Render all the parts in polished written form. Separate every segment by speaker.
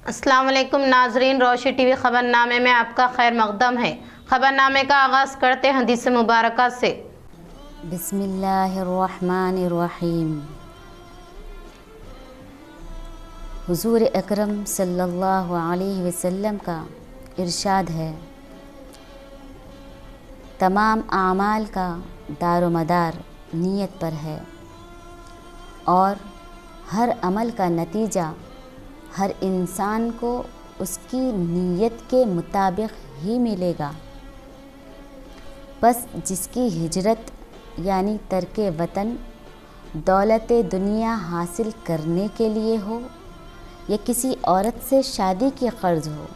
Speaker 1: السلام علیکم ناظرین، روشی ٹی وی خبرنامے میں آپ کا خیر مقدم ہے۔ خبرنامے کا آغاز کرتے ہیں حدیث مبارکہ سے۔
Speaker 2: بسم اللہ الرحمن الرحیم۔ حضور اکرم صلی اللہ علیہ وسلم کا ارشاد ہے، تمام اعمال کا دار و مدار نیت پر ہے اور ہر عمل کا نتیجہ ہر انسان کو اس کی نیت کے مطابق ہی ملے گا۔ بس جس کی ہجرت یعنی ترک وطن دولت دنیا حاصل کرنے کے لیے ہو یا کسی عورت سے شادی کی غرض ہو،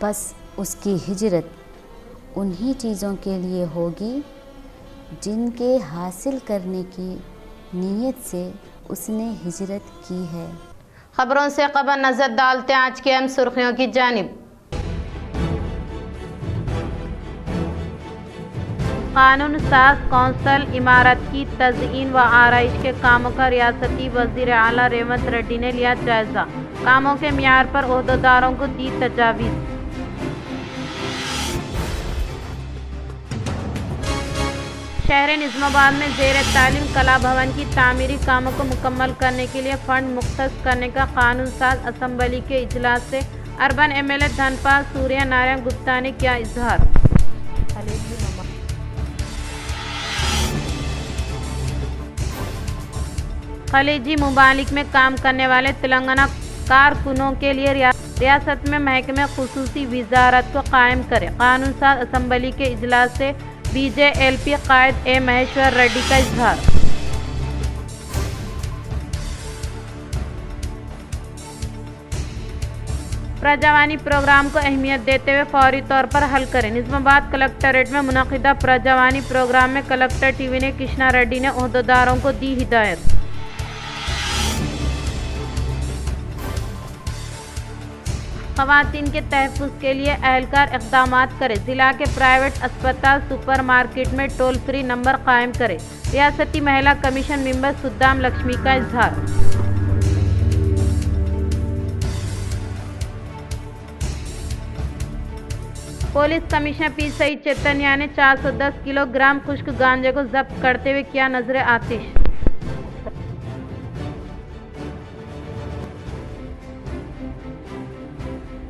Speaker 2: بس اس کی ہجرت انہی چیزوں کے لیے ہوگی جن کے حاصل کرنے کی نیت سے اس نے ہجرت کی ہے۔
Speaker 1: خبروں سے قبل نظر ڈالتے ہیں آج کی اہم سرخیوں کی جانب۔ قانون ساز کونسل عمارت کی تزئین و آرائش کے کاموں کا ریاستی وزیر اعلیٰ ریونت ریڈی نے لیا جائزہ، کاموں کے معیار پر عہدیداروں کو دی تجاویز۔ شہر نظام آباد میں زیر تعلیم کلا بھون کی تعمیری کاموں کو مکمل کرنے کے لیے فنڈ مختص کرنے کا قانون ساز اسمبلی کے اجلاس سے اربن ایم ایل اے دھن پال سوریہ نارائن گپتا نے کیا اظہار۔ خلیجی ممالک میں کام کرنے والے تلنگانہ کارکنوں کے لیے ریاست میں محکمہ خصوصی وزارت کو قائم کرے، قانون ساز اسمبلی کے اجلاس سے بی جے ایل پی قائد اے مہیشور ریڈی کا اظہار۔ پرجاوانی پروگرام کو اہمیت دیتے ہوئے فوری طور پر حل کریں، نظام آباد کلکٹریٹ میں منعقدہ پرجاوانی پروگرام میں کلکٹر ٹی وی نے کرشنا ریڈی نے عہدیداروں کو دی ہدایت۔ خواتین کے تحفظ کے لیے اہلکار اقدامات کرے، ضلع کے پرائیویٹ اسپتال سپر مارکیٹ میں ٹول فری نمبر قائم کرے، ریاستی مہیلا کمیشن ممبر سدھام لکشمی کا اظہار۔ پولیس کمشنر پی سعید چیتنیا نے 410 کلو گرام خشک گانجے کو ضبط کرتے ہوئے کیا نذر آتش۔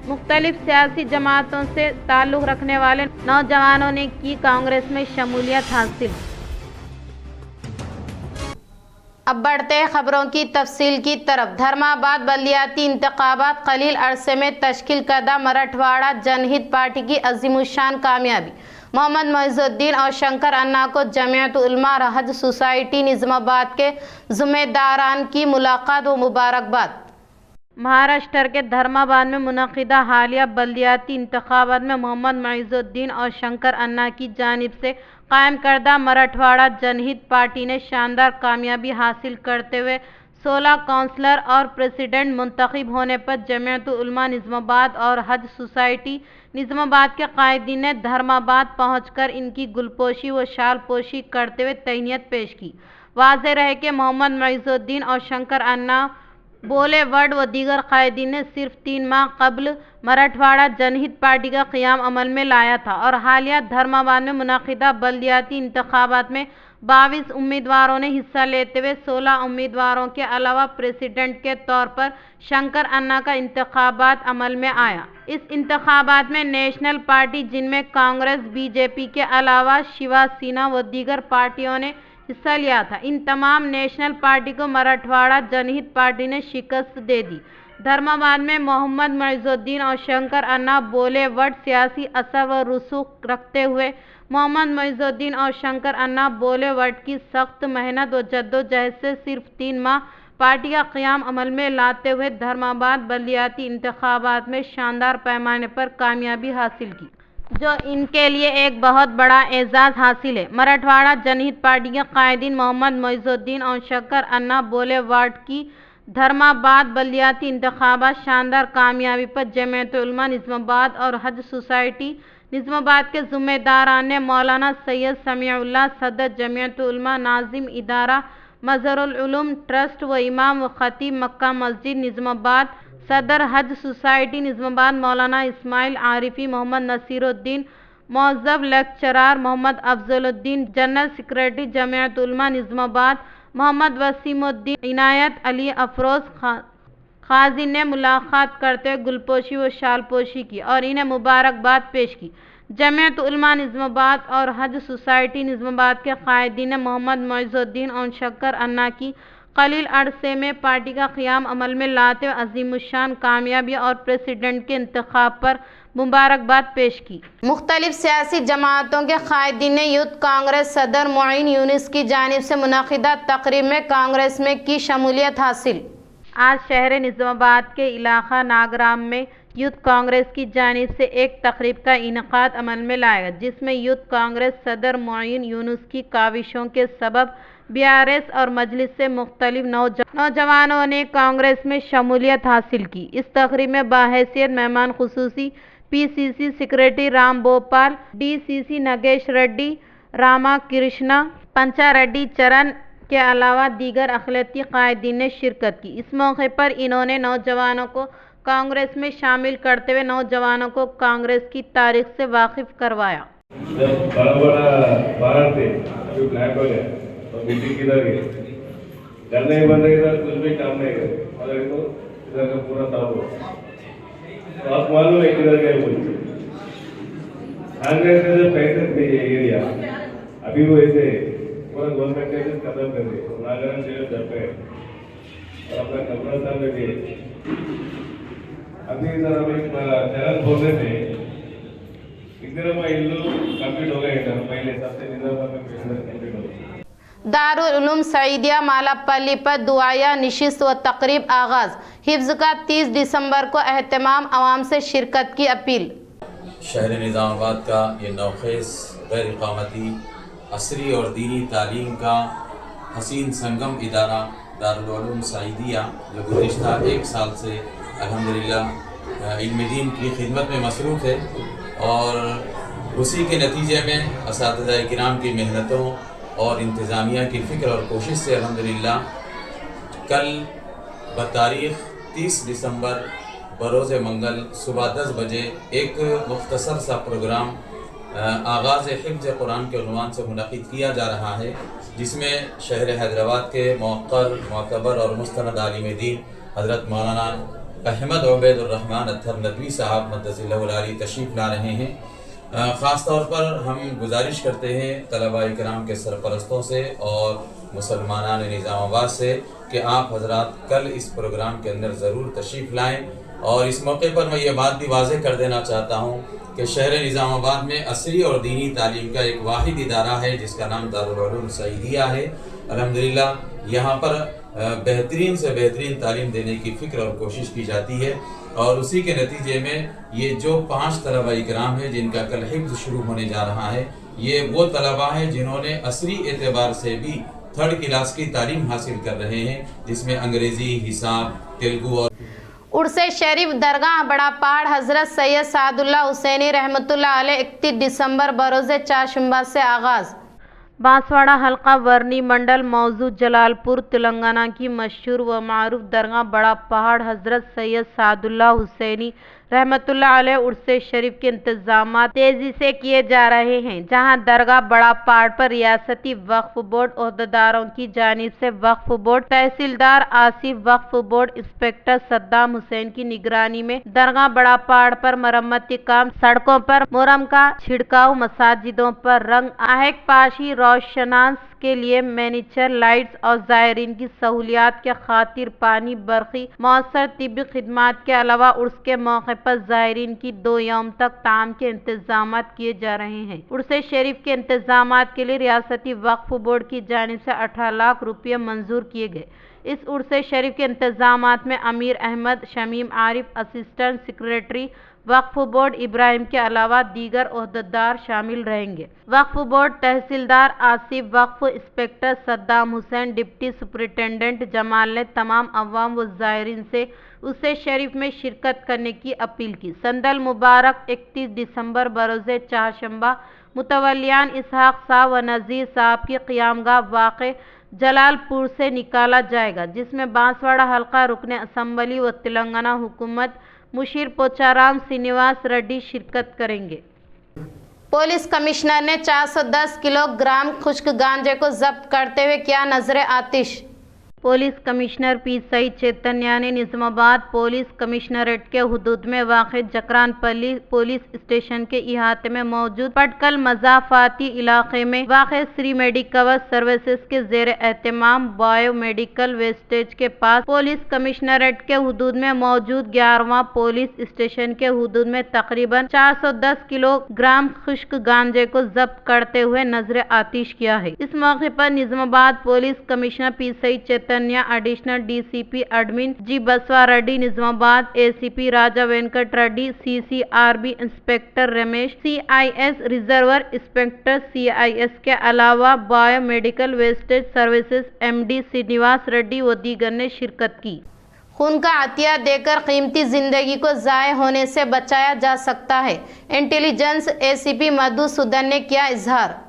Speaker 1: مختلف سیاسی جماعتوں سے تعلق رکھنے والے نوجوانوں نے کی کانگریس میں شمولیت حاصل۔ اب بڑھتے ہیں خبروں کی تفصیل کی طرف۔ دھرما آباد بلدیاتی انتخابات قلیل عرصے میں تشکیل کردہ مراٹھواڑہ جن ہت پارٹی کی عظیم الشان کامیابی، محمد معیز الدین اور شنکر انا کو جمعیت علماء حج سوسائٹی نظام آباد کے ذمہ داران کی ملاقات و مبارکباد۔ مہاراشٹر کے دھرما آباد میں منعقدہ حالیہ بلدیاتی انتخابات میں محمد معیز الدین اور شنکر انا کی جانب سے قائم کردہ مراٹھواڑہ جن ہت پارٹی نے شاندار کامیابی حاصل کرتے ہوئے 16 کونسلر اور پریزیڈنٹ منتخب ہونے پر جمعیت علماء نظام آباد اور حج سوسائٹی نظام آباد کے قائدین نے دھرما آباد پہنچ کر ان کی گلپوشی و شال پوشی کرتے ہوئے تہنیت پیش کی۔ واضح رہے کہ محمد معیز الدین اور شنکر انا بولے وڈ و دیگر قائدین نے صرف 3 ماہ قبل مراٹھواڑہ جن ہت پارٹی کا قیام عمل میں لایا تھا اور حالیہ دھرما آباد میں منعقدہ بلدیاتی انتخابات میں 22 امیدواروں نے حصہ لیتے ہوئے 16 امیدواروں کے علاوہ پریزیڈنٹ کے طور پر شنکر انا کا انتخابات عمل میں آیا۔ اس انتخابات میں نیشنل پارٹی جن میں کانگریس، بی جے پی کے علاوہ شیو سینا و دیگر پارٹیوں نے حصہ لیا تھا، ان تمام نیشنل پارٹی کو مراٹھواڑہ جن ہت پارٹی نے شکست دے دی۔ دھرما آباد میں محمد معیز الدین اور شنکر انا بولے وڈ سیاسی اثر و رسوخ رکھتے ہوئے محمد معیز الدین اور شنکر انا بولے وڈ کی سخت محنت و جدوجہد سے صرف 3 ماہ پارٹی کا قیام عمل میں لاتے ہوئے دھرما آباد بلدیاتی انتخابات میں شاندار پیمانے پر کامیابی حاصل کی، جو ان کے لیے ایک بہت بڑا اعزاز حاصل ہے۔ مراٹھواڑہ جن ہت پارٹی کے قائدین محمد معیز الدین اور شنکر انا بولے وڈ کی دھرما آباد بلدیاتی انتخابات شاندار کامیابی پر جمعیت علماء نظام آباد اور حج سوسائٹی نظام آباد کے ذمہ داران نے مولانا سید سمیع اللہ صدر جمعیت علماء، ناظم ادارہ مظہر العلوم ٹرسٹ و امام و خطیب مکہ مسجد نظام آباد صدر حج سوسائٹی نظام آباد مولانا اسماعیل عارفی، محمد نصیر الدین، معزز لیکچرار محمد افضل الدین، جنرل سیکریٹری جمعیت علماء نظام آباد محمد وسیم الدین، عنایت علی افروز قاضی نے ملاقات کرتے ہوئے گلپوشی و شال پوشی کی اور انہیں مبارکباد پیش کی۔ جمعیت علماء نظام آباد اور حج سوسائٹی نظام آباد کے قائدین نے محمد معز الدین اون شکر انا کی قلیل عرصے میں پارٹی کا قیام عمل میں لاتے ہوئے عظیم الشان کامیابی اور پریزیڈنٹ کے انتخاب پر مبارکباد پیش کی۔ مختلف سیاسی جماعتوں کے قائدین نے یوتھ کانگریس صدر معین یونس کی جانب سے منعقدہ تقریب میں کانگریس میں کی شمولیت حاصل۔ آج شہر نظام آباد کے علاقہ ناگرام میں یوتھ کانگریس کی جانب سے ایک تقریب کا انعقاد عمل میں لایا گیا، جس میں یوتھ کانگریس صدر معین یونس کی کاوشوں کے سبب BRS اور مجلس سے مختلف نوجوانوں نے کانگریس میں شمولیت حاصل کی۔ اس تقریب میں بحیثیت مہمان خصوصی PCC secretary Ram Bhupal, DCC Nagesh Reddy, Rama Krishna, Pancha Reddy Charan کے علاوہ دیگر اقلیتی قائدین نے شرکت کی۔ اس موقع پر انہوں نے نوجوانوں کو کانگریس میں شامل کرتے ہوئے نوجوانوں کو کانگریس کی تاریخ سے واقف کروایا۔
Speaker 3: بڑا باہر تھے، ابھی بلیک ہو گئے اور میٹنگ کدھر گئے، گھر نہیں بن رہی تھا، کچھ بھی کام نہیں کرے، اگر تو ادھر کا پورا صاف ہو تو آپ معلوم ہے کدھر گئے بولے کانگریس نے پیسے تھے یہ ایریا، ابھی وہ ایسے پورا گورنمنٹ نے ختم کر دی، ناگرام شہر جب پہ اور اپنا قبرستان میں بھی ابھی سر ہمیں چرن بولتے تھے ادھر کمپلیٹ ہو گئے پہلے سب سے کمپلیٹ ہو گئے۔
Speaker 1: دارالعلوم سعیدیہ مالاپلی پر دعائیہ نشست و تقریب آغاز، حفظ کا 30 دسمبر کو اہتمام، عوام سے شرکت کی اپیل۔
Speaker 4: شہر نظام آباد کا یہ نوخیز غیر اقامتی عصری اور دینی تعلیم کا حسین سنگم ادارہ دارالعلوم سعیدیہ جو گزشتہ 1 سال سے الحمدللہ علم دین کی خدمت میں مصروف ہے، اور اسی کے نتیجے میں اساتذہ کرام کی محنتوں اور انتظامیہ کی فکر اور کوشش سے الحمدللہ کل بتاریخ 30 دسمبر بروز منگل صبح 10 بجے ایک مختصر سا پروگرام آغاز حفظ قرآن کے عنوان سے منعقد کیا جا رہا ہے، جس میں شہر حیدرآباد کے موقر، معتبر اور مستند عالم دین حضرت مولانا احمد عبید الرحمن اطہر ندوی صاحب مدث اللہ العالی تشریف لا رہے ہیں۔ خاص طور پر ہم گزارش کرتے ہیں طلباء کرام کے سرپرستوں سے اور مسلمانان نظام آباد سے کہ آپ حضرات کل اس پروگرام کے اندر ضرور تشریف لائیں، اور اس موقع پر میں یہ بات بھی واضح کر دینا چاہتا ہوں کہ شہر نظام آباد میں عصری اور دینی تعلیم کا ایک واحد ادارہ ہے جس کا نام دارالعلوم سعیدیہ ہے۔ الحمدللہ یہاں پر بہترین سے بہترین تعلیم دینے کی فکر اور کوشش کی جاتی ہے، اور اسی کے نتیجے میں یہ جو 5 طلباء کرام ہیں جن کا کل حفظ شروع ہونے جا رہا ہے، یہ وہ طلباء ہیں جنہوں نے عصری اعتبار سے بھی 3rd کلاس کی تعلیم حاصل کر رہے ہیں، جس میں انگریزی، حساب، تیلگو اور
Speaker 1: عرس شریف درگاہ بڑا پہاڑ حضرت سید سعد اللہ حسینی رحمۃ اللہ علیہ 31 دسمبر بروز چہارشنبہ سے آغاز۔ بانسواڑہ حلقہ ورنی منڈل موضوع جلال پور تلنگانہ کی مشہور و معروف درگاہ بڑا پہاڑ حضرت سید سعد اللہ حسینی رحمۃ اللہ علیہ عرس شریف کے انتظامات تیزی سے کیے جا رہے ہیں، جہاں درگاہ بڑا پہاڑ پر ریاستی وقف بورڈ عہدیداروں کی جانب سے وقف بورڈ تحصیلدار آصف، وقف بورڈ انسپکٹر صدام حسین کی نگرانی میں درگاہ بڑا پہاڑ پر مرمتی کام، سڑکوں پر مرم کا چھڑکاؤ، مساجدوں پر رنگ آہک پاشی، روشناس کے لیے مینیچر لائٹس اور زائرین کی سہولیات کے خاطر پانی، برقی، مؤثر طبی خدمات کے علاوہ عرس کے موقع پر زائرین کی 2 یوم تک طعام کے انتظامات کیے جا رہے ہیں۔ عرس شریف کے انتظامات کے لیے ریاستی وقف بورڈ کی جانب سے 18 لاکھ روپے منظور کیے گئے۔ اس عرس شریف کے انتظامات میں امیر احمد شمیم عارف، اسسٹنٹ سیکریٹری وقف بورڈ ابراہیم کے علاوہ دیگر عہدیدار شامل رہیں گے۔ وقف بورڈ تحصیلدار آصف، وقف inspector Saddam Hussain, deputy superintendent Jamal نے تمام عوام و زائرین سے عرس شریف میں شرکت کرنے کی اپیل کی۔ سندل مبارک 31 دسمبر بروز چہارشنبہ متولیان اسحاق صاحب و نذیر صاحب کی قیامگاہ واقع जलाल पुर से निकाला जाएगा, जिसमें बांसवाड़ा हल्का रुकन असम्बली व तेलंगाना हुकूमत मुशीर पोचाराम श्रीनिवास रेड्डी शिरकत करेंगे। पुलिस कमिश्नर ने 410 किलोग्राम खुश्क गांजे को जब्त करते हुए किया नजर आतिश। पुलिस कमिश्नर पी सईद चैतन्य ने निजामाबाद पुलिस कमिश्नरेट के हुदूद में वाक़ जकरानपल्ली पुलिस स्टेशन के इहाते में मौजूद पटकल मज़ाफ़ाती इलाके में वाक़ श्री मेडिकल सर्विसेज के ज़ेर एहतमाम बायो मेडिकल वेस्टेज के पास पुलिस कमिश्नरेट के हुदूद में मौजूद 11वां पुलिस स्टेशन के हुदूद में तकरीबन 410 किलोग्राम खुश्क गांजे को जब्त करते हुए नजर आतिश किया है। इस मौके पर Nizamabad police commissioner P Saeed additional DCP admin G Basava Reddy, Nizamabad ACP Raja Venkat Reddy, CCRB inspector Ramesh, CIS reserve inspector CIS के अलावा bio medical wastage services MD Srinivas Reddy व दीगर ने शिरकत की। खून का अतिया देकर कीमती जिंदगी को ज़ाय होने से बचाया जा सकता है, इंटेलिजेंस एसीपी मधुसूदन ने किया इजहार।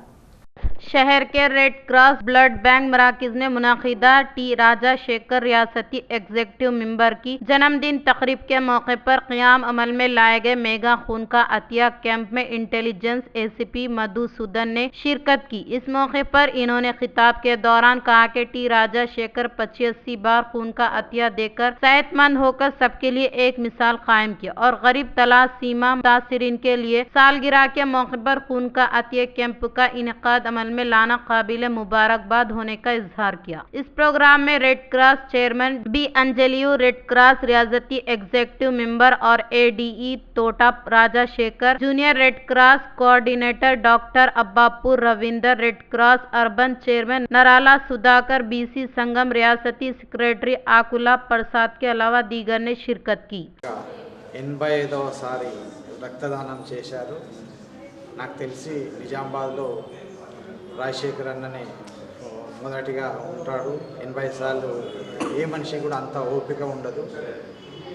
Speaker 1: शहर के रेड क्रॉस ब्लड बैंक मराकज़ ने मुनाकिदा टी राजा शेखर रियासती एग्जीक्यूटिव मेंबर की जन्मदिन तकरीब के मौके पर क़याम अमल में लाए गए मेगा खून का अतिया कैंप में इंटेलिजेंस एसीपी मधुसूदन ने शिरकत की। इस मौके पर इन्होंने खिताब के दौरान कहा कि टी राजा शेखर 85 बार खून का अतिया देकर सेहतमंद होकर सबके लिए एक मिसाल कायम किया और गरीब तलाश सीमा मुतासिरीन के लिए सालगिरह के मौके पर खून का अतिया कैंप का इनेकाद अमल में लाना काबिल मुबारकबाद होने का इजहार किया। इस प्रोग्राम में रेड क्रॉस चेयरमैन बी अंजलियू, रेड क्रॉस रियासती एग्जीक्यूटिव मेंबर और ADE Tota Raja Shekhar, junior Red Cross coordinator doctor Abbapur Ravinder, Red Cross urban chairman Narala Sudhakar, BC Sangam रियासती सेक्रेटरी आकुला प्रसाद के अलावा दीगर ने शिरकत की।
Speaker 5: 85వ రక్తదానం చేశారు। నాకు తెలిసి నిజామాబాద్లో రాజశేఖర్ అన్ననే మొదటిగా ఉంటాడు। 80 సార్లు ఏ మనిషి కూడా అంత ఓపిక ఉండదు,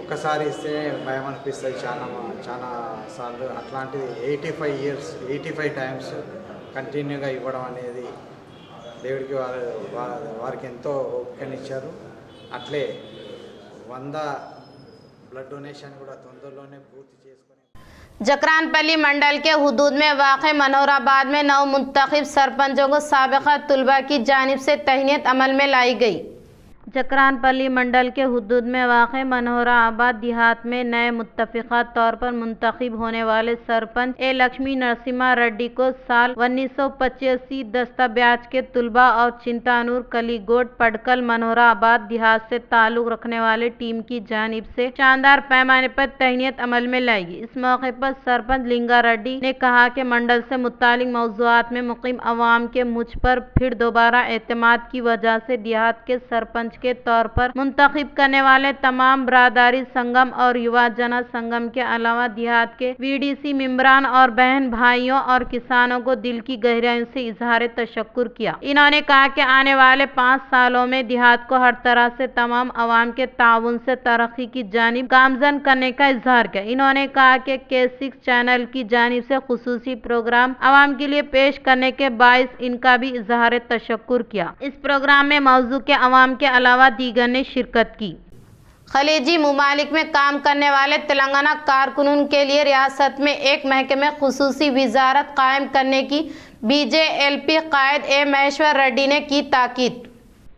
Speaker 5: ఒక్కసారి ఇస్తే భయం అనిపిస్తుంది చాలా సార్లు। అట్లాంటిది 85 టైమ్స్ కంటిన్యూగా ఇవ్వడం అనేది దేవుడికి వారికి ఎంతో ఓపికనిచ్చారు। అట్లే 100 ब्लड डोनेशन కూడా తొందరలోనే పూర్తి చేసుకొని
Speaker 1: जकरानपल्ली मंडल के हुदूद में वाक़े मनोहराबाद में नौ मुंतखब सरपंचों को साबिक़ा तुलबा की जानिब से तहनीत अमल में लाई गई। जकरानपल्ली मंडल के हुदूद में वाक़े मनोहराबाद देहात में नए मुत्तफ़िक़ा तौर पर मुंतखब होने वाले सरपंच ए लक्ष्मी नरसिम्हा रेड्डी को साल 1985 दस्ता ब्याज के तुलबा और चिंतानूर कलीगोट पडकल मनोहराबाद देहात से ताल्लुक़ रखने वाले टीम की जानिब से शानदार पैमाने पर तहनीत अमल में लाई गई। इस मौके पर सरपंच लिंगा रेड्डी ने कहा कि मंडल से मुतालिक मौज़ूआत में मुक़ीम अवाम के मुझ पर फिर दोबारा एतमाद की वजह से देहात के सरपंच के तौर पर मुंतखब करने वाले तमाम बरादरी संगम और युवा जना संगम के अलावा देहात के वीडीसी मेंबरान और बहन भाइयों और किसानों को दिल की गहराइयों से इजहार तशक्कुर किया। इन्होंने कहा कि आने वाले 5 सालों में देहात को हर तरह से तमाम अवाम के ताउन से तरक्की की जानिब गामजन करने का इजहार किया। इन्होंने कहा कि K6 चैनल की जानिब से खुसूसी प्रोग्राम अवाम के लिए पेश करने के बाइस इनका भी इजहार तशक्कुर किया। इस प्रोग्राम में मौजूद के अवाम के अलावा दीगर ने शिरकत की। खलीजी मुमालिक में काम करने वाले तेलंगाना कारकुनों के लिए रियासत में एक महकमे खुसूसी वजारत कायम करने की BJLP कायद ए महेश्वर रेड्डी ने की ताकीद।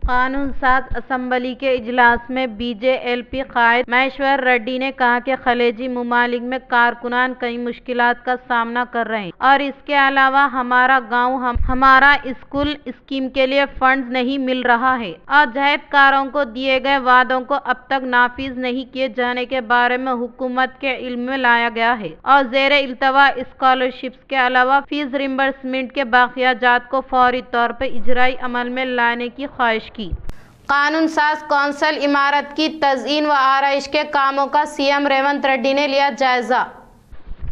Speaker 1: कानून साज असम्बली के इजलास में BJLP कायद महेश्वर रेड्डी ने कहा कि खलीजी मुमालिक में कारकुनान कई मुश्किलात का सामना कर रहे हैं और इसके अलावा हमारा गांव हमारा स्कूल स्कीम के लिए फंड्स नहीं मिल रहा है और जहदकारों को दिए गए वादों को अब तक नाफिज नहीं किए जाने के बारे में हुकूमत के इल्म में लाया गया है और ज़ेर इल्तवा स्कॉलरशिप्स के अलावा फीस रिम्बर्समेंट के बाक़ियात को फौरी तौर पर इजराई अमल में लाने की ख्वाहिश की। कानून साज कौंसल इमारत की तज़ीन व आराइश के कामों का CM रेवंत रेड्डी ने लिया जायजा।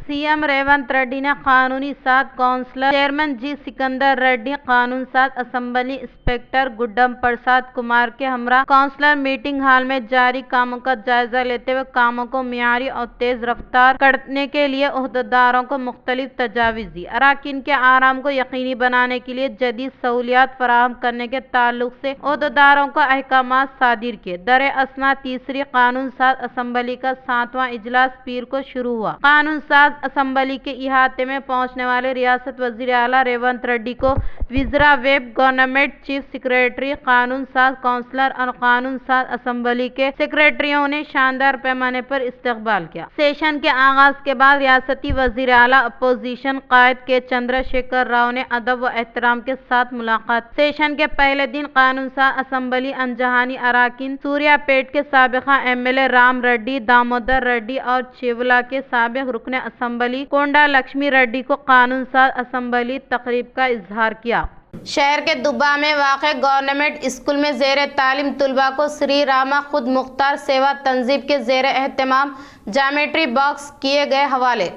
Speaker 1: सीएम रेवंत रेड्डी ने कानूनी साज काउंसलर चेयरमैन जी सिकंदर रेड्डी, कानून साज असेंबली इंस्पेक्टर गुड्डम प्रसाद कुमार के हमरा काउंसलर मीटिंग हॉल में जारी कामों का जायजा लेते हुए कामों को मियारी और तेज रफ्तार करने के लिए ओहदेदारों को मुख्तलिफ तजावीज़ दी। अराकीन के आराम को यकीनी बनाने के लिए जदीद सहूलियात फराहम करने के ताल्लुक से ओहदेदारों को अहकामात सादिर किए। दर असना तीसरी कानून साज असेंबली का 7वां इजलास पीर को शुरू हुआ। कानून साज असेंबली के इहाते में पहुंचने वाले रियासत वजीर आला रेवंत रेड्डी को विज़रा वेब गवर्नमेंट चीफ सेक्रेटरी, कानून साज काउंसलर और कानून साज असेंबली के सेक्रेटरियों ने शानदार पैमाने पर इस्तकबाल किया। सेशन के आगाज के बाद रियासती वजीर आला अपोजिशन कायद के चंद्रशेखर राव ने अदब व एहतराम के साथ मुलाकात। सेशन के पहले दिन कानून साज असेंबली अनजहानी अराकीन सूर्यापेट के साबिका MLA राम रेड्डी, दामोदर रेड्डी और चेवला के साबिक रुकन असेंबली कोंडा लक्ष्मी रेड्डी को कानून साज असेंबली तकरीब का इजहार किया। शहर के दुब्बा में वाक़े गवर्नमेंट स्कूल में ज़ेर तालीम तुलबा को श्री रामा खुद मुख्तार सेवा तंजीम के ज़ेर एहतमाम ज्योमेट्री बॉक्स किए गए हवाले।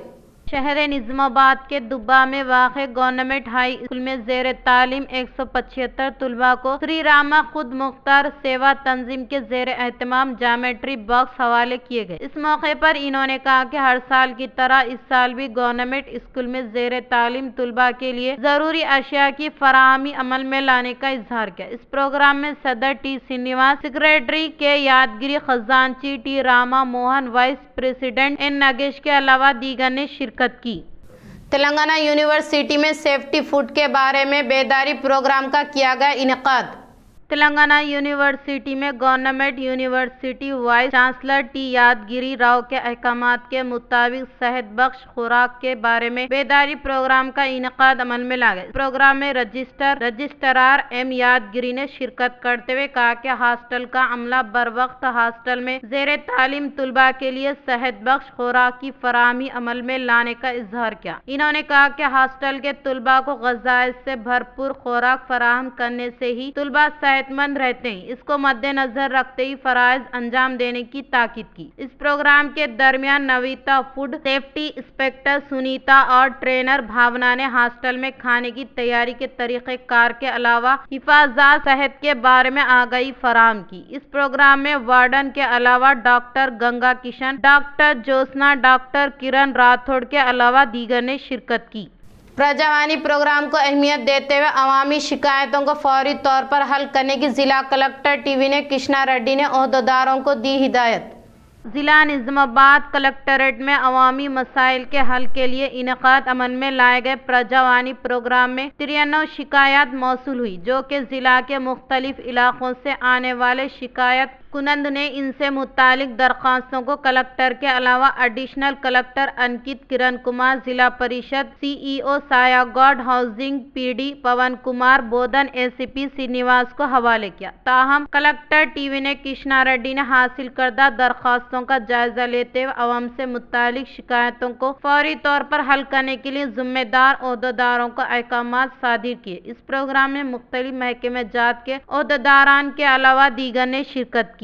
Speaker 1: शहर निज़ामाबाद के दुब्बा में वाक़े गवर्नमेंट हाई स्कूल में ज़ेर तालीम 175 तुलबा को श्री रामा खुद मुख्तार सेवा तंजीम के ज़ेर एहतमाम ज्योमेट्री बॉक्स हवाले किए गए। इस मौके पर इन्होंने कहा कि हर साल की तरह इस साल भी गवर्नमेंट स्कूल में ज़ेर तालीम तुलबा के लिए ज़रूरी अशिया की फराहमी अमल में लाने का इजहार किया। इस प्रोग्राम में सदर T श्रीनिवास, सेक्रेटरी के यादगिरी, खजांची T Rama Mohan, vice president N Nagesh के अलावा दीगर ने शिरकत की। तेलंगाना यूनिवर्सिटी में सेफ्टी फूड के बारे में बेदारी प्रोग्राम का किया गया इनेकाद। तेलंगाना यूनिवर्सिटी में government university vice chancellor T यादगिरी राव के अहकामात के मुताबिक सेहत बख्श खुराक के बारे में बेदारी प्रोग्राम का इनेकाद अमल में ला गया। प्रोग्राम में रजिस्ट्रार M यादगिरी ने शिरकत करते हुए कहा कि हॉस्टल का अमला बर वक्त हॉस्टल में ज़ेर तालीम तुलबा के लिए सेहत बख्श खुराक की फराहमी अमल में लाने का इजहार किया। इन्होंने कहा कि हॉस्टल के तुलबा को ग़ज़ाए से भरपूर खुराक फराहम करने से ही तुलबा सेहतमंद रहते हैं। इसको मद्देनजर रखते ही फराइज अंजाम देने की ताकीद की। इस प्रोग्राम के दरमियान Navita, food safety inspector Sunita और ट्रेनर भावना ने हॉस्टल में खाने की तैयारी के तरीक़े कार के अलावा हिफाजत सेहत के बारे में आगाही फराहम की। इस प्रोग्राम में वार्डन के अलावा doctor Ganga Kishan, doctor Jyotsna, doctor Kiran Rathod के अलावा दीगर ने शिरकत की। प्रजावाणी प्रोग्राम को अहमियत देते हुए अवामी शिकायतों को फौरी तौर पर हल करने की जिला कलेक्टर TV ने कृष्णा रेड्डी ने ओहदेदारों को दी हिदायत। जिला निज़ामाबाद कलेक्टरेट में अवामी मसाइल के हल के लिए इनेकाद अमल में लाए गए प्रजावाणी प्रोग्राम में 93 शिकायत मौसूल हुई, जो कि जिला के मुख्तलिफ इलाकों से आने वाले शिकायत कुनंद ने इनसे मुतालिक दरख्वास्तों को कलेक्टर के अलावा एडिशनल कलेक्टर अंकित किरण कुमार, जिला परिषद CEO सायागौड, हाउसिंग PD पवन कुमार, बोधन ACP श्रीनिवास को हवाले किया। ताहम कलेक्टर TV ने कृष्णा रेड्डी ने हासिल करदा दरख्वास्तों का जायजा लेते हुए अवाम से मुतालिक शिकायतों को फौरी तौर पर हल करने के लिए जिम्मेदार ओहदेदारों को अहकामात सादिर किए। इस प्रोग्राम में मुख्तलिफ महकमे जात के ओहदेदारान के अलावा दीगर ने शिरकत की।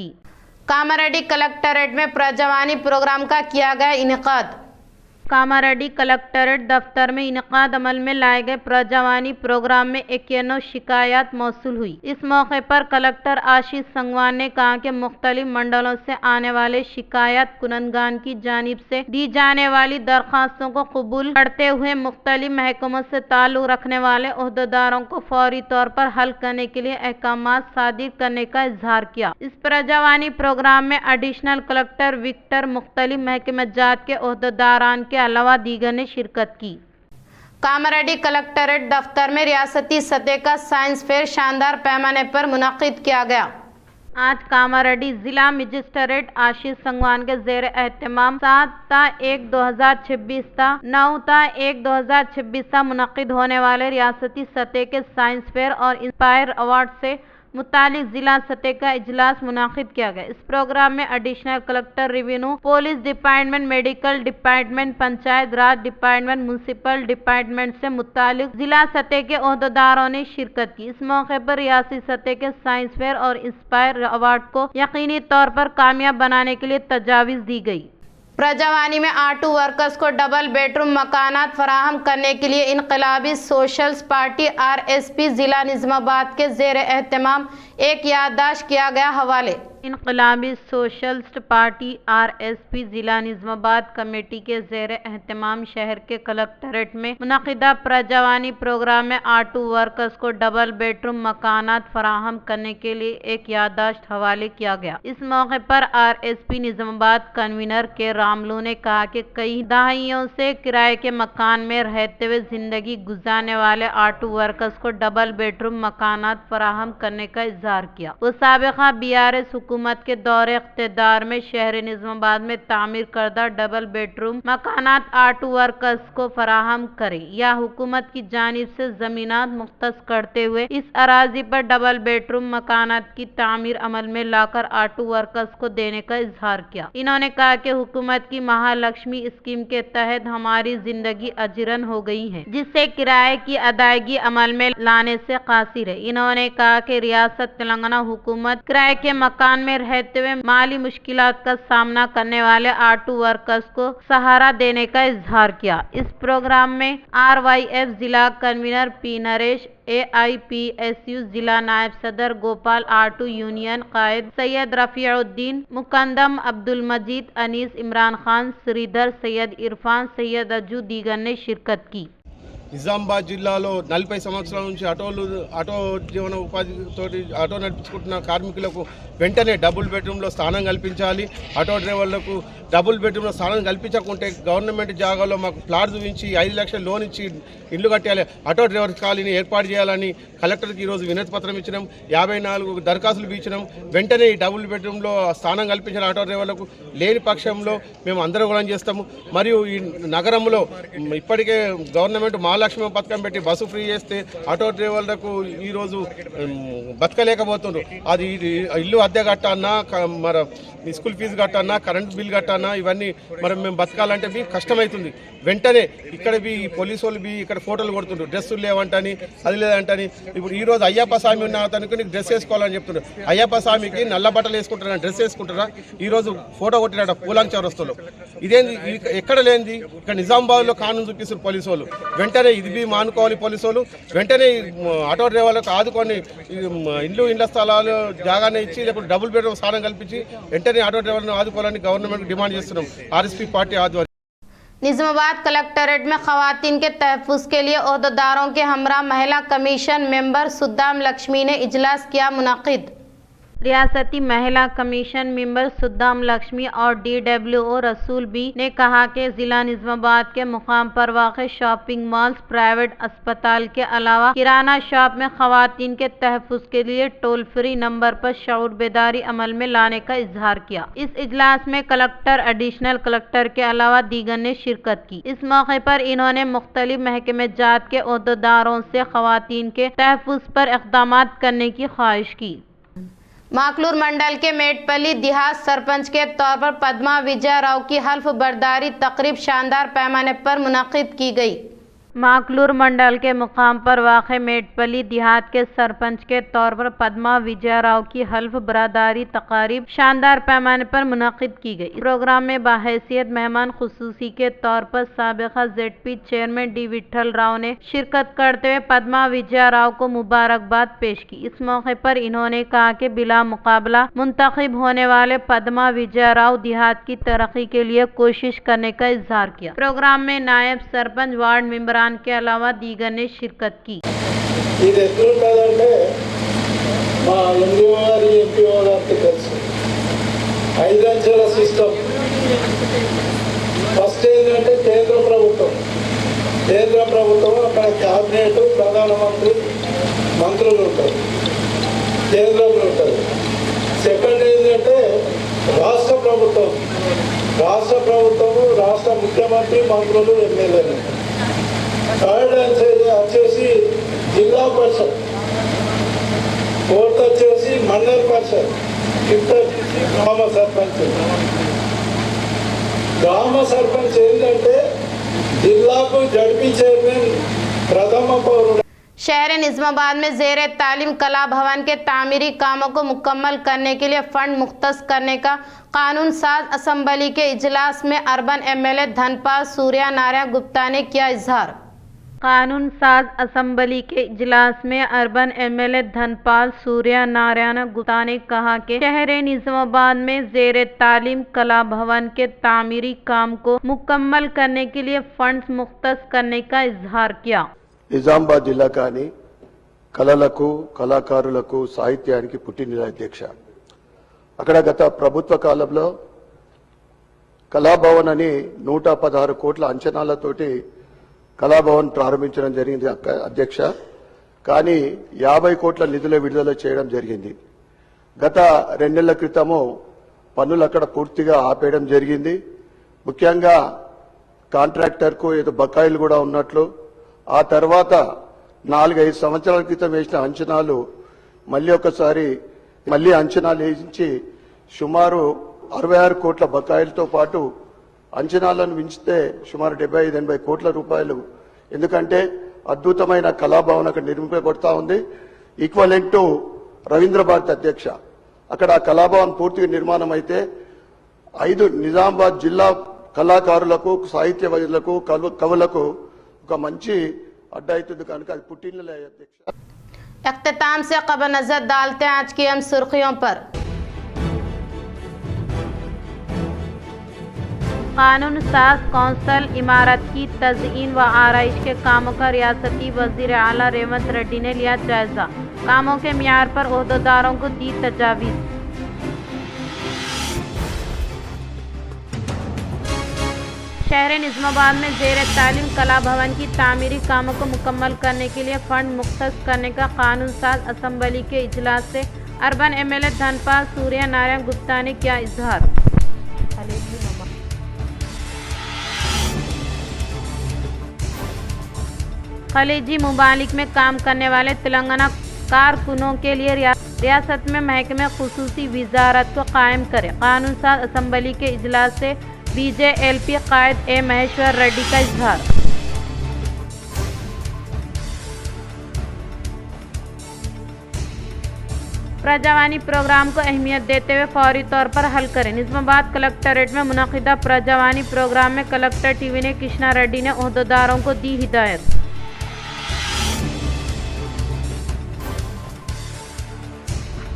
Speaker 1: कामारेड्डी कलेक्टरेट में प्रजावाणी प्रोग्राम का किया गया इनेकाद। कामारेड्डी कलेक्टरेट दफ्तर में इनेकाद अमल में लाए गए प्रजावाणी प्रोग्राम में 91 शिकायत मौसूल हुई। इस मौके पर कलेक्टर आशीष संगवान ने कहा कि मुख्तलिफ मंडलों से आने वाले शिकायत कुनंदगान की जानिब से दी जाने वाली दरख्वास्तों को कबूल करते हुए मुख्तलिफ महकमों से ताल्लुक रखने वाले ओहदेदारों को फौरी तौर पर हल करने के लिए अहकामात सादिर करने का इजहार किया। इस प्रजावाणी प्रोग्राम में एडिशनल कलेक्टर विक्टर, मुख्तलिफ महकमे जात के ओहदेदारान के अलावा दीगर ने शिरकत की। कामारेड्डी कलेक्टरेट दफ्तर में रियासती सतह का साइंस फेयर शानदार पैमाने पर मुनक्किद किया गया। आज कामारेड्डी जिला मजिस्ट्रेट आशीष संगवान के ज़ेर एहतमाम 7/1/2026 ता 9/1/2026 ता मुनक्किद होने वाले रियासती सतह के साइंस फेयर और इंस्पायर अवार्ड से मुतालिक जिला सतह का इजलास मुनाकिद किया गया। इस प्रोग्राम में additional collector revenue, police department, medical department, Panchayat Raj department, municipal department से मुतालिक जिला सतह के ओहदेदारों ने शिरकत की। इस मौके पर रियासी सतह के साइंस फेयर और इंस्पायर अवार्ड को यकीनी तौर पर कामयाब बनाने के लिए तजावीज़ दी गई। प्रजावानी में ऑटो वर्कर्स को डबल बेडरूम मकानात फराहम करने के लिए इनकलाबी सोशल्स पार्टी आरएसपी जिला निजामाबाद के जेर एहतमाम एक याददाश्त किया गया हवाले। इनकलाबी सोशलिस्ट पार्टी आरएसपी जिला निजामाबाद कमेटी के जेर एहतमाम शहर के कलेक्ट्रेट में मुनक़िदा प्रजावानी प्रोग्राम में ऑटो वर्कर्स को डबल बेडरूम मकानात फराहम करने के लिए एक याददाश्त हवाले किया गया। इस मौके पर आरएसपी निजामाबाद कन्वीनर के रामलू ने कहा कि कई दहाइयों से किराए के मकान में रहते हुए जिंदगी गुजारने वाले ऑटो वर्कर्स को डबल बेडरूम मकानात फराहम करने का इजहार किया। वो साबिक़ा बीआरएस हुकूमत के दौरे इक़्तिदार में शहर निजामाबाद में तामीर करदा डबल बेडरूम मकानात ऑटो वर्कर्स को फराहम करे या हुकूमत की जानिब से जमीनात मुख्तस करते हुए इस अराजी पर डबल बेडरूम मकानात की तामीर अमल में लाकर ऑटो वर्कर्स को देने का इजहार किया। इन्होंने कहा कि हुकूमत की महालक्ष्मी स्कीम के तहत हमारी जिंदगी अजरन हो गई है, जिससे किराए की अदायगी अमल में लाने से कासिर है। इन्होंने कहा कि रियासत तेलंगाना हुकूमत किराए के मकान में रहते हुए माली मुश्किलात का सामना करने वाले ऑटो वर्कर्स को सहारा देने का इजहार किया। इस प्रोग्राम में आरवाईएफ जिला कन्वीनर पी नरेश, AIPSU जिला नायब सदर गोपाल, ऑटो यूनियन कायद सैयद रफीउद्दीन, मुकंदम अब्दुल मजीद, अनीस, इमरान खान, श्रीधर, सैयद इरफान, सैयद अज्जू दीगर ने शिरकत की।
Speaker 6: నిజామాబాద్ జిల్లాలో 40 సంవత్సరాల నుంచి ఆటో జీవన ఉపాధితోటి ఆటో నడిపించుకుంటున్న కార్మికులకు వెంటనే డబుల్ బెడ్రూమ్లో స్థానం కల్పించాలి. ఆటో డ్రైవర్లకు డబుల్ బెడ్రూమ్లో స్థానం కల్పించకుంటే గవర్నమెంట్ జాగాలో మాకు ప్లాట్ చూపించి 5 లక్షల లోన్ ఇచ్చి ఇల్లు కట్టాలి. ఆటో డ్రైవర్ కాలనీ ఏర్పాటు చేయాలని కలెక్టర్కి ఈరోజు వినతి పత్రం ఇచ్చినాం. 54 దరఖాస్తులు ఇచ్చినాం. వెంటనే ఈ డబుల్ బెడ్రూమ్లో స్థానం కల్పించిన ఆటో డ్రైవర్లకు లేని పక్షంలో మేము అందరం చేస్తాము. మరియు ఈ నగరంలో ఇప్పటికే గవర్నమెంట్ మహాలక్ష్మి పథకం పెట్టి బస్సు ఫ్రీ చేస్తే ఆటో డ్రైవర్లకు ఈరోజు బతకలేకపోతుండ్రు. అది ఇల్లు అద్దె కట్టన్నా, మరి స్కూల్ ఫీజు కట్టన్నా, కరెంట్ బిల్ కట్టన్నా, ఇవన్నీ మరి మేము బతకాలంటే మీకు కష్టమవుతుంది. వెంటనే ఇక్కడ ఈ పోలీసు వాళ్ళు ఇక్కడ ఫోటోలు కొడుతుండ్రు, డ్రెస్సులు లేవంటని, అది లేదంటని. ఇప్పుడు ఈరోజు అయ్యప్ప స్వామి ఉన్న అతనికి నీకు డ్రెస్ వేసుకోవాలని చెప్తుండ్రు. అయ్యప్ప స్వామికి నల్ల బట్టలు వేసుకుంటారా, డ్రెస్ వేసుకుంటారా? ఈరోజు ఫోటో కొట్టినాడ పూలాంగ్ చౌరస్తాలో. ఇదేంది? ఎక్కడ లేనిది ఇక్కడ నిజామాబాద్లో కానూన్ చూపిస్తారు పోలీసు వాళ్ళు. వెంటనే ఇది మానుకోవాలి పోలీసు వాళ్ళు. వెంటనే ఆటో డ్రైవర్లకు ఆదుకొని ఇండ్ల స్థలాలు జాగానే ఇచ్చి లేకపోతే డబుల్ బెడ్రూమ్ స్థానం కల్పించి వెంటనే ఆటో డ్రైవర్లను ఆదుకోవాలని గవర్నమెంట్ డిమాండ్ చేస్తున్నాం ఆర్ఎస్పీ పార్టీ ఆధ్వర్యం।
Speaker 1: निजामाबाद कलेक्ट्रेट में खवातीन के तहफ़्फ़ुज़ के लिए ओहदेदारों के हमरा महिला कमीशन मेंबर सुद्दाम लक्ष्मी ने इजलास किया मुनक़िद। रियासती महिला कमीशन मेंबर सुद्दाम लक्ष्मी और DWO रसूल बी ने कहा कि जिला निजामाबाद के मुकाम पर वाक़ शॉपिंग मॉल्स, प्राइवेट अस्पताल के अलावा किराना शॉप में खवातीन के तहफ़्फ़ुज़ के लिए टोल फ्री नंबर पर शऊर बेदारी अमल में लाने का इजहार किया। इस इजलास में कलेक्टर, एडिशनल कलेक्टर के अलावा दीगर ने शिरकत की। इस मौके पर इन्होंने मुख्तलिफ महकमे जात के ओहदेदारों से खवातीन के तहफ़्फ़ुज़ पर इक़दामात करने की ख्वाहिश की। माकलूर मंडल के मेटपल्ली देहात सरपंच के तौर पर पद्मा विजय राव की हल्फ बर्दारी तकरीब शानदार पैमाने पर मुनक़िद की गई। माकलूर मंडल के मुकाम पर वाक़ मेटपल्ली देहात के सरपंच के तौर पर पद्मा विजय राव की हल्फ बर्दारी तकारीब शानदार पैमाने पर मुनक़िद की गई। प्रोग्राम में बाहैसियत मेहमान खुसूसी के तौर पर साबिक़ा ZP chairman D Vithal Rao ने शिरकत करते हुए पद्मा विजय राव को मुबारकबाद पेश की। इस मौके पर इन्होंने कहा कि बिला मुकाबला मुंतखब होने वाले पद्मा विजय राव देहात की तरक्की के लिए कोशिश करने का इजहार किया। प्रोग्राम में नायब सरपंच, वार्ड मेंबरान के अलावा दीगर ने शिरकत की।
Speaker 7: ఫస్ట్ ఏంటంటే కేంద్ర ప్రభుత్వం అక్కడ క్యాబినెట్, ప్రధానమంత్రి, మంత్రులు ఉంటారు, కేంద్రంలో ఉంటారు. సెకండ్ ఏంటంటే రాష్ట్ర ప్రభుత్వము, రాష్ట్ర ముఖ్యమంత్రి, మంత్రులు, ఎమ్మెల్యేలు. థర్డ్ వచ్చేసి జిల్లా పరిషత్, ఫోర్త్ వచ్చేసి మండల పరిషత్, ఫిఫ్త్ వచ్చేసి గ్రామ సర్పంచ్ ఏంటంటే జిల్లాకు జడ్పీ చైర్మన్, ప్రథమ పౌరుడు।
Speaker 1: शहर निज़ामाबाद में ज़ेर तालीम कला भवन के तामीरी कामों को मुकम्मल करने के लिए फंड मुख्तस करने का कानून साज असम्बली के इजलास में अर्बन एमएलए धनपाल सूर्या नारायण गुप्ता ने किया इजहार। कानून साज असम्बली के इजलास में अर्बन एमएलए धनपाल सूर्या नारायण गुप्ता ने कहा कि शहर निज़ामाबाद में ज़ेर तालीम कला भवन के तामीरी काम को मुकम्मल करने के लिए फंड्स मुख्तस करने का इजहार किया।
Speaker 8: నిజామాబాద్ జిల్లా కానీ కళలకు కళాకారులకు సాహిత్యానికి పుట్టినరోజు అధ్యక్ష. అక్కడ గత ప్రభుత్వ కాలంలో కళాభవన్ అని 116 కోట్ల అంచనాలతోటి కళాభవన్ ప్రారంభించడం జరిగింది అధ్యక్ష. కానీ 50 కోట్ల నిధుల విడుదల చేయడం జరిగింది. గత 2 నెలల క్రితము పనులు అక్కడ పూర్తిగా ఆపేయడం జరిగింది. ముఖ్యంగా కాంట్రాక్టర్కు ఏదో బకాయిలు కూడా ఉన్నట్లు, ఆ తర్వాత 4-5 సంవత్సరాల క్రితం వేసిన అంచనాలు మళ్ళీ అంచనాలు వేయించి సుమారు 66 కోట్ల బకాయిలతో పాటు అంచనాలను మించితే సుమారు 75-80 కోట్ల రూపాయలు. ఎందుకంటే అద్భుతమైన కళాభవన్ అక్కడ నిర్మింపబడతా ఉంది. ఈక్వలెంట్ టు రవీంద్ర భారతి అధ్యక్ష. అక్కడ కళాభవన్ పూర్తిగా నిర్మాణం అయితే 5 నిజామాబాద్ జిల్లా కళాకారులకు సాహిత్యవేత్తలకు కవులకు ఒక మంచి అడ్డా అవుతుంది కనుక అది పుట్టినలే అధ్యక్ష.
Speaker 1: इख्तिताम से कब्ल नजर डालते हैं आज की अहम सुर्खियों पर। कानून साज कौंसल इमारत की तज़ीन व आराइश के कामों का रियासती वजीर आला रेवंत रेड्डी ने लिया जायजा। कामों के मियार पर ओहदेदारों को दी तजावीज़। शहर निज़ामाबाद में ज़ेर तालीम कला भवन की तामीरी कामों को मुकम्मल करने के लिए फंड मुख्तस करने का कानून साज असम्बली के इजलास से अर्बन एमएलए धनपाल सूर्या नारायण गुप्ता ने किया इजहार। खलीजी मुमालिक में काम करने वाले तेलंगाना कारकुनों के लिए रियासत में महकमे खुसूसी वजारत को कायम करे। कानून साज असम्बली के इजलास से बीजेएलपी कायद ए महेश्वर रेड्डी का इजहार। प्रजावानी प्रोग्राम को अहमियत देते हुए फौरी तौर पर हल करें। निज़ामाबाद कलेक्ट्रेट में मुनक़िदा प्रजावानी प्रोग्राम में कलेक्टर टीवी ने कृष्णा रेड्डी ने ओहदेदारों को दी हिदायत।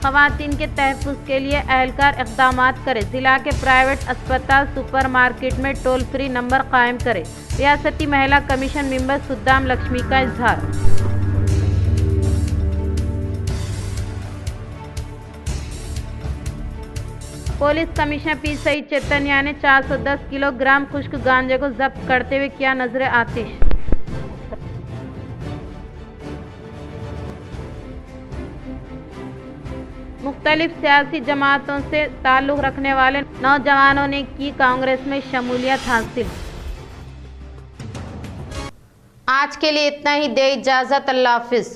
Speaker 1: ख़वातीन के तहफ़्फ़ुज़ के लिए एहलकार इक़दामात करें। ज़िला के प्राइवेट अस्पताल सुपर मार्केट में टोल फ्री नंबर कायम करें। रियासती महिला कमीशन मेंबर सुद्दाम लक्ष्मी का इजहार। Police commissioner P Saeed Chaitanya ने 410 किलोग्राम खुश्क गांजे को जब्त करते हुए किया नजर आतिश। मुख्तलिफ सियासी जमातों से ताल्लुक़ रखने वाले नौजवानों ने की कांग्रेस में शमूलियत हासिल। आज के लिए इतना ही, दे इजाज़त, अल्लाह हाफिज़।